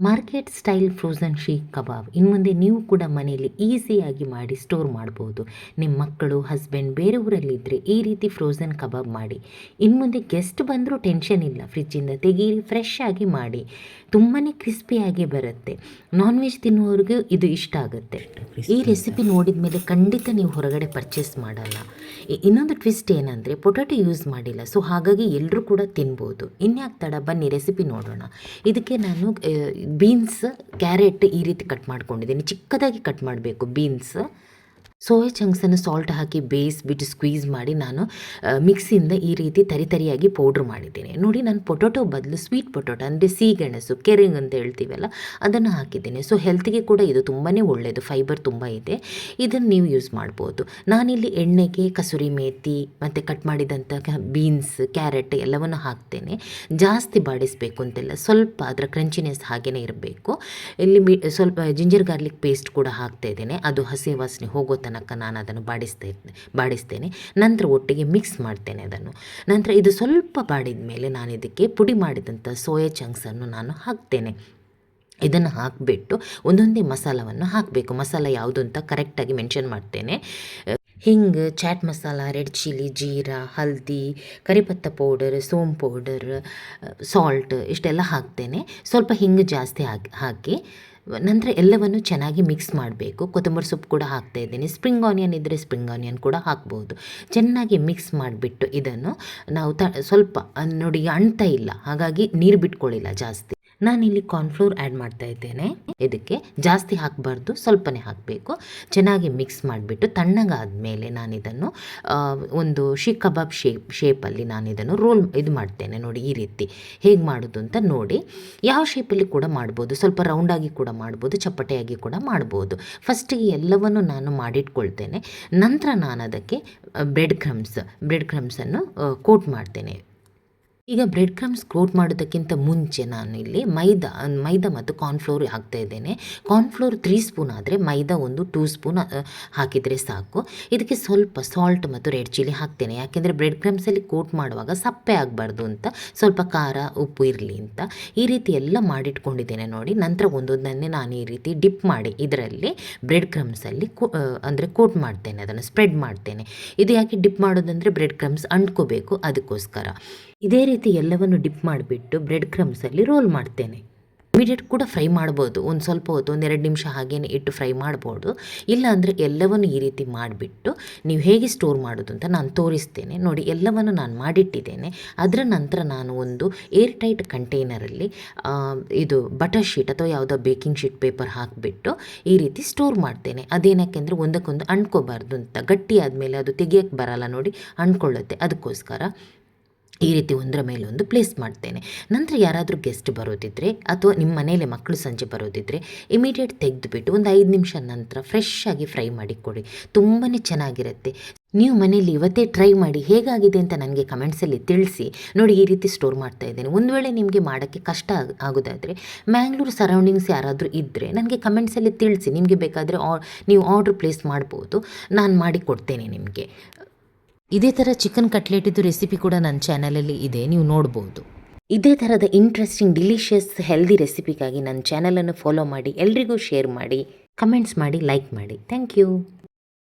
Market style frozen seekh ಕಬಾಬ್ ಇನ್ನು ಮುಂದೆ ನೀವು ಕೂಡ ಮನೆಯಲ್ಲಿ ಈಸಿಯಾಗಿ ಮಾಡಿ ಸ್ಟೋರ್ ಮಾಡ್ಬೋದು. ನಿಮ್ಮ ಮಕ್ಕಳು, ಹಸ್ಬೆಂಡ್ ಬೇರೆ ಊರಲ್ಲಿದ್ದರೆ ಈ ರೀತಿ ಫ್ರೋಝನ್ ಕಬಾಬ್ ಮಾಡಿ. ಇನ್ನು ಮುಂದೆ ಗೆಸ್ಟ್ ಬಂದರೂ ಟೆನ್ಷನ್ ಇಲ್ಲ, ಫ್ರಿಜ್ಜಿಂದ ತೆಗೀರಿ, ಫ್ರೆಶ್ ಆಗಿ ಮಾಡಿ. ತುಂಬಾ ಕ್ರಿಸ್ಪಿಯಾಗಿ ಬರುತ್ತೆ. ನಾನ್ ವೆಜ್ ತಿನ್ನುವವ್ರಿಗೂ ಇದು ಇಷ್ಟ ಆಗುತ್ತೆ. ಈ ರೆಸಿಪಿ ನೋಡಿದ ಮೇಲೆ ಖಂಡಿತ ನೀವು ಹೊರಗಡೆ ಪರ್ಚೇಸ್ ಮಾಡಲ್ಲ. ಇನ್ನೊಂದು ಟ್ವಿಸ್ಟ್ ಏನಂದರೆ ಪೊಟ್ಯಾಟೊ ಯೂಸ್ ಮಾಡಿಲ್ಲ, ಸೊ ಹಾಗಾಗಿ ಎಲ್ಲರೂ ಕೂಡ ತಿನ್ಬೋದು. ಇನ್ಯಾಕೆ ತಡ, ಬನ್ನಿ ರೆಸಿಪಿ ನೋಡೋಣ. ಇದಕ್ಕೆ ನಾನು ಬೀನ್ಸ್, ಕ್ಯಾರೆಟ್ ಈ ರೀತಿ ಕಟ್ ಮಾಡ್ಕೊಂಡಿದ್ದೀನಿ. ಚಿಕ್ಕದಾಗಿ ಕಟ್ ಮಾಡಬೇಕು ಬೀನ್ಸ್. ಸೋಯಾ ಚಂಕ್ಸನ್ನು ಸಾಲ್ಟ್ ಹಾಕಿ ಬೇಯಿಸ್ಬಿಟ್ಟು ಸ್ಕ್ವೀಸ್ ಮಾಡಿ ನಾನು ಮಿಕ್ಸಿಯಿಂದ ಈ ರೀತಿ ತರಿಯಾಗಿ ಪೌಡ್ರ್ ಮಾಡಿದ್ದೇನೆ. ನೋಡಿ, ನಾನು ಪೊಟೊಟೊ ಬದಲು ಸ್ವೀಟ್ ಪೊಟೊಟೊ ಅಂದರೆ ಸಿಹಿಗೆಣಸು, ಕೆರಿಂಗ್ ಅಂತ ಹೇಳ್ತೀವಲ್ಲ, ಅದನ್ನು ಹಾಕಿದ್ದೇನೆ. ಸೊ ಹೆಲ್ತಿಗೆ ಕೂಡ ಇದು ತುಂಬಾ ಒಳ್ಳೆಯದು, ಫೈಬರ್ ತುಂಬ ಇದೆ. ಇದನ್ನು ನೀವು ಯೂಸ್ ಮಾಡ್ಬೋದು. ನಾನಿಲ್ಲಿ ಎಣ್ಣೆಗೆ ಕಸೂರಿ ಮೇಥಿ ಮತ್ತು ಕಟ್ ಮಾಡಿದಂಥ ಬೀನ್ಸ್, ಕ್ಯಾರೆಟ್ ಎಲ್ಲವನ್ನು ಹಾಕ್ತೇನೆ. ಜಾಸ್ತಿ ಬಾಡಿಸಬೇಕು ಅಂತೆಲ್ಲ, ಸ್ವಲ್ಪ ಅದರ ಕ್ರಂಚಿನೆಸ್ ಹಾಗೇ ಇರಬೇಕು. ಇಲ್ಲಿ ಸ್ವಲ್ಪ ಜಿಂಜರ್ ಗಾರ್ಲಿಕ್ ಪೇಸ್ಟ್ ಕೂಡ ಹಾಕ್ತಾ ಇದ್ದೇನೆ. ಅದು ಹಸಿ ವಾಸನೆ ಹೋಗೋ ತನಕ ನಾನು ಅದನ್ನು ಬಾಡಿಸ್ತೇನೆ. ನಂತರ ಒಟ್ಟಿಗೆ ಮಿಕ್ಸ್ ಮಾಡ್ತೇನೆ ಅದನ್ನು. ನಂತರ ಇದು ಸ್ವಲ್ಪ ಬಾಡಿದ ಮೇಲೆ ನಾನು ಇದಕ್ಕೆ ಪುಡಿ ಮಾಡಿದಂಥ ಸೋಯಾ ಚಂಕ್ಸನ್ನು ನಾನು ಹಾಕ್ತೇನೆ. ಇದನ್ನು ಹಾಕಿಬಿಟ್ಟು ಒಂದೊಂದೇ ಮಸಾಲವನ್ನು ಹಾಕಬೇಕು. ಮಸಾಲ ಯಾವುದು ಅಂತ ಕರೆಕ್ಟಾಗಿ ಮೆನ್ಷನ್ ಮಾಡ್ತೇನೆ. ಹಿಂಗೆ, ಚಾಟ್ ಮಸಾಲ, ರೆಡ್ ಚಿಲ್ಲಿ, ಜೀರಾ, ಹಲ್ದಿ, ಕರಿಪತ್ತ ಪೌಡರ್, ಸೋಂಪು ಪೌಡರ್, ಸಾಲ್ಟ್ ಇಷ್ಟೆಲ್ಲ ಹಾಕ್ತೇನೆ. ಸ್ವಲ್ಪ ಹಿಂಗೆ ಜಾಸ್ತಿ ಹಾಕಿ ನಂತರ ಎಲ್ಲವನ್ನು ಚೆನ್ನಾಗಿ ಮಿಕ್ಸ್ ಮಾಡಬೇಕು. ಕೊತ್ತಂಬರಿ ಸೊಪ್ಪು ಕೂಡ ಹಾಕ್ತಾ ಇದ್ದೀನಿ. ಸ್ಪ್ರಿಂಗ್ ಆನಿಯನ್ ಇದ್ದರೆ ಸ್ಪ್ರಿಂಗ್ ಆನಿಯನ್ ಕೂಡ ಹಾಕ್ಬೋದು. ಚೆನ್ನಾಗಿ ಮಿಕ್ಸ್ ಮಾಡಿಬಿಟ್ಟು ಇದನ್ನು ನಾವು ಸ್ವಲ್ಪ ನೋಡಿ ಅಂಟ್ತಾ ಇಲ್ಲ, ಹಾಗಾಗಿ ನೀರು ಬಿಟ್ಕೊಳ್ಳಿಲ್ಲ ಜಾಸ್ತಿ. ನಾನಿಲ್ಲಿ ಕಾರ್ನ್ಫ್ಲೋರ್ ಆ್ಯಡ್ ಮಾಡ್ತಾ ಇದ್ದೇನೆ. ಇದಕ್ಕೆ ಜಾಸ್ತಿ ಹಾಕಬಾರ್ದು, ಸ್ವಲ್ಪನೇ ಹಾಕಬೇಕು. ಚೆನ್ನಾಗಿ ಮಿಕ್ಸ್ ಮಾಡಿಬಿಟ್ಟು ತಣ್ಣಗಾದ ಮೇಲೆ ನಾನಿದನ್ನು ಒಂದು ಶೀಖ್ ಕಬಾಬ್ ಶೇಪಲ್ಲಿ ನಾನಿದನ್ನು ಇದು ಮಾಡ್ತೇನೆ. ನೋಡಿ, ಈ ರೀತಿ ಹೇಗೆ ಮಾಡೋದು ಅಂತ ನೋಡಿ. ಯಾವ ಶೇಪಲ್ಲಿ ಕೂಡ ಮಾಡ್ಬೋದು, ಸ್ವಲ್ಪ ರೌಂಡಾಗಿ ಕೂಡ ಮಾಡ್ಬೋದು, ಚಪ್ಪಟೆಯಾಗಿ ಕೂಡ ಮಾಡ್ಬೋದು. ಫಸ್ಟಿಗೆ ಎಲ್ಲವನ್ನು ನಾನು ಮಾಡಿಟ್ಕೊಳ್ತೇನೆ. ನಂತರ ನಾನು ಅದಕ್ಕೆ ಬ್ರೆಡ್ ಕ್ರಮ್ಸನ್ನು ಕೋಟ್ ಮಾಡ್ತೇನೆ. ಈಗ ಬ್ರೆಡ್ ಕ್ರಮ್ಸ್ ಕೋಟ್ ಮಾಡೋದಕ್ಕಿಂತ ಮುಂಚೆ ನಾನು ಇಲ್ಲಿ ಮೈದಾ ಮತ್ತು ಕಾರ್ನ್ಫ್ಲೋರ್ ಹಾಕ್ತಾ ಇದ್ದೇನೆ. ಕಾರ್ನ್ಫ್ಲೋರ್ 3 ಸ್ಪೂನ್ ಆದರೆ ಮೈದಾ ಒಂದು 2 ಸ್ಪೂನ್ ಹಾಕಿದರೆ ಸಾಕು. ಇದಕ್ಕೆ ಸ್ವಲ್ಪ ಸಾಲ್ಟ್ ಮತ್ತು ರೆಡ್ ಚಿಲ್ಲಿ ಹಾಕ್ತೇನೆ, ಯಾಕೆಂದರೆ ಬ್ರೆಡ್ ಕ್ರಮ್ಸಲ್ಲಿ ಕೋಟ್ ಮಾಡುವಾಗ ಸಪ್ಪೆ ಆಗಬಾರ್ದು ಅಂತ, ಸ್ವಲ್ಪ ಖಾರ ಉಪ್ಪು ಇರಲಿ ಅಂತ. ಈ ರೀತಿ ಎಲ್ಲ ಮಾಡಿಟ್ಕೊಂಡಿದ್ದೇನೆ ನೋಡಿ. ನಂತರ ಒಂದೊಂದನ್ನೇ ನಾನು ಈ ರೀತಿ ಡಿಪ್ ಮಾಡಿ ಇದರಲ್ಲಿ ಬ್ರೆಡ್ ಕ್ರಮ್ಸಲ್ಲಿ ಅಂದರೆ ಕೋಟ್ ಮಾಡ್ತೇನೆ, ಅದನ್ನು ಸ್ಪ್ರೆಡ್ ಮಾಡ್ತೇನೆ. ಇದು ಯಾಕೆ ಡಿಪ್ ಮಾಡೋದಂದರೆ ಬ್ರೆಡ್ ಕ್ರಮ್ಸ್ ಅಂಟ್ಕೋಬೇಕು, ಅದಕ್ಕೋಸ್ಕರ. ಇದೇ ರೀತಿ ಎಲ್ಲವನ್ನು ಡಿಪ್ ಮಾಡಿಬಿಟ್ಟು ಬ್ರೆಡ್ ಕ್ರಮ್ಸಲ್ಲಿ ರೋಲ್ ಮಾಡ್ತೇನೆ. ಇಮಿಡಿಯೇಟ್ ಕೂಡ ಫ್ರೈ ಮಾಡ್ಬೋದು, ಒಂದು ಸ್ವಲ್ಪ ಹೊತ್ತು 1-2 ನಿಮಿಷ ಹಾಗೇನೆ ಇಟ್ಟು ಫ್ರೈ ಮಾಡ್ಬೋದು. ಇಲ್ಲಾಂದರೆ ಎಲ್ಲವನ್ನು ಈ ರೀತಿ ಮಾಡಿಬಿಟ್ಟು ನೀವು ಹೇಗೆ ಸ್ಟೋರ್ ಮಾಡೋದು ಅಂತ ನಾನು ತೋರಿಸ್ತೇನೆ. ನೋಡಿ, ಎಲ್ಲವನ್ನು ನಾನು ಮಾಡಿಟ್ಟಿದ್ದೇನೆ. ಅದರ ನಂತರ ನಾನು ಒಂದು ಏರ್ ಟೈಟ್ ಕಂಟೈನರಲ್ಲಿ ಇದು ಬಟರ್ ಶೀಟ್ ಅಥವಾ ಯಾವುದೋ ಬೇಕಿಂಗ್ ಶೀಟ್ ಪೇಪರ್ ಹಾಕಿಬಿಟ್ಟು ಈ ರೀತಿ ಸ್ಟೋರ್ ಮಾಡ್ತೇನೆ. ಅದೇನಕ್ಕೆಂದರೆ ಒಂದಕ್ಕೊಂದು ಅಂಟ್ಕೋಬಾರ್ದು ಅಂತ. ಗಟ್ಟಿ ಆದಮೇಲೆ ಅದು ತೆಗಿಯೋಕ್ಕೆ ಬರಲ್ಲ ನೋಡಿ, ಅಂಟ್ಕೊಳ್ಳುತ್ತೆ, ಅದಕ್ಕೋಸ್ಕರ ಈ ರೀತಿ ಒಂದರ ಮೇಲೆ ಒಂದು ಪ್ಲೇಸ್ ಮಾಡ್ತೇನೆ. ನಂತರ ಯಾರಾದರೂ ಗೆಸ್ಟ್ ಬರೋದಿದ್ದರೆ ಅಥವಾ ನಿಮ್ಮ ಮನೆಯಲ್ಲೇ ಮಕ್ಕಳು ಸಂಜೆ ಬರೋದಿದ್ದರೆ ಇಮಿಡಿಯೇಟ್ ತೆಗೆದುಬಿಟ್ಟು ಒಂದು 5 ನಿಮಿಷ ನಂತರ ಫ್ರೆಶ್ ಆಗಿ ಫ್ರೈ ಮಾಡಿ ಕೊಡಿ, ತುಂಬಾ ಚೆನ್ನಾಗಿರುತ್ತೆ. ನೀವು ಮನೆಯಲ್ಲಿ ಇವತ್ತೇ ಟ್ರೈ ಮಾಡಿ ಹೇಗಾಗಿದೆ ಅಂತ ನನಗೆ ಕಮೆಂಟ್ಸಲ್ಲಿ ತಿಳಿಸಿ. ನೋಡಿ, ಈ ರೀತಿ ಸ್ಟೋರ್ ಮಾಡ್ತಾ ಇದ್ದೇನೆ. ಒಂದು ವೇಳೆ ನಿಮಗೆ ಮಾಡೋಕ್ಕೆ ಕಷ್ಟ ಆಗೋದಾದರೆ ಮ್ಯಾಂಗ್ಳೂರು ಸರೌಂಡಿಂಗ್ಸ್ ಯಾರಾದರೂ ಇದ್ದರೆ ನನಗೆ ಕಮೆಂಟ್ಸಲ್ಲಿ ತಿಳಿಸಿ. ನಿಮಗೆ ಬೇಕಾದರೆ ನೀವು ಆರ್ಡ್ರ್ ಪ್ಲೇಸ್ ಮಾಡ್ಬೋದು, ನಾನು ಮಾಡಿ ಕೊಡ್ತೇನೆ ನಿಮಗೆ. ಇದೇ ಥರ ಚಿಕನ್ ಕಟ್ಲೆಟಿದ್ದು ರೆಸಿಪಿ ಕೂಡ ನನ್ನ ಚಾನಲಲ್ಲಿ ಇದೆ, ನೀವು ನೋಡ್ಬೋದು. ಇದೇ ಥರದ ಇಂಟ್ರೆಸ್ಟಿಂಗ್, ಡಿಲಿಷಿಯಸ್, ಹೆಲ್ದಿ ರೆಸಿಪಿಗಾಗಿ ನನ್ನ ಚಾನಲನ್ನು ಫಾಲೋ ಮಾಡಿ, ಎಲ್ರಿಗೂ ಶೇರ್ ಮಾಡಿ, ಕಮೆಂಟ್ಸ್ ಮಾಡಿ, ಲೈಕ್ ಮಾಡಿ. Thank you.